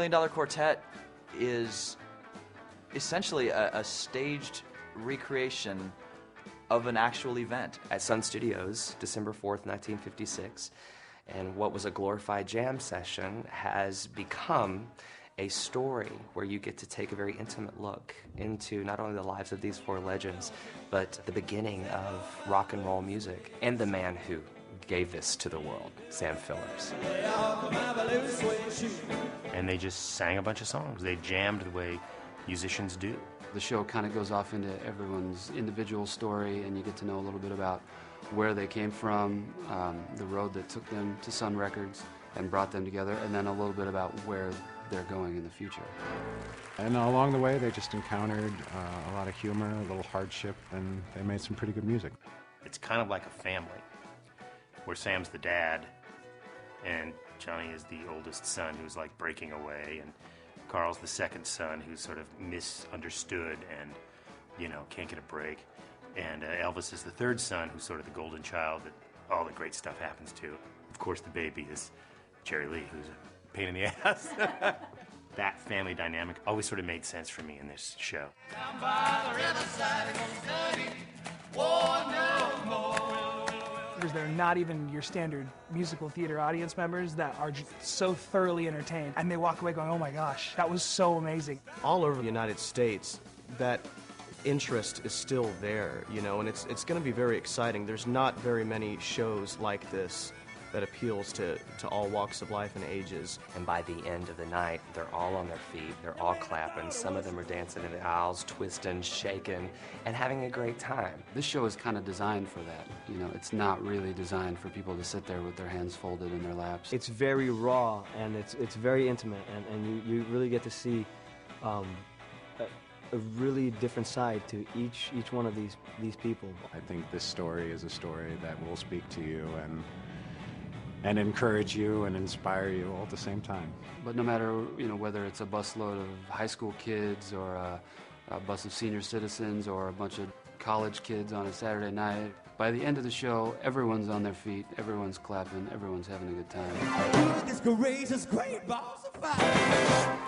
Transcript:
$1 Million Quartet is essentially a staged recreation of an actual event. At Sun Studios, December 4th, 1956, and what was a glorified jam session has become a story where you get to take a very intimate look into not only the lives of these four legends, but the beginning of rock and roll music and the man who gave this to the world, Sam Phillips. And they just sang a bunch of songs. They jammed the way musicians do. The show kind of goes off into everyone's individual story, and you get to know a little bit about where they came from, the road that took them to Sun Records and brought them together, and then a little bit about where they're going in the future. And along the way, they just encountered a lot of humor, a little hardship, and they made some pretty good music. It's kind of like a family, where Sam's the dad, and Johnny is the oldest son who's like breaking away, and Carl's the second son who's sort of misunderstood and, you know, can't get a break. And Elvis is the third son who's sort of the golden child that all the great stuff happens to. Of course, the baby is Jerry Lee, who's a pain in the ass. That family dynamic always sort of made sense for me in this show. Down by the riverside, it goes dirty. War no more. Because they're not even your standard musical theater audience members that are just so thoroughly entertained, and they walk away going, oh my gosh, that was so amazing. All over the United States, that interest is still there, you know, and it's going to be very exciting. There's not very many shows like this that appeals to all walks of life and ages. And by the end of the night, they're all on their feet, they're all clapping, some of them are dancing in the aisles, twisting, shaking, and having a great time. This show is kind of designed for that. You know, it's not really designed for people to sit there with their hands folded in their laps. It's very raw, and it's very intimate, and you really get to see a really different side to each one of these people. I think this story is a story that will speak to you and encourage you and inspire you all at the same time. But no matter, you know, whether it's a busload of high school kids or a bus of senior citizens or a bunch of college kids on a Saturday night, by the end of the show, everyone's on their feet, everyone's clapping, everyone's having a good time. Music is courageous, great balls of fire.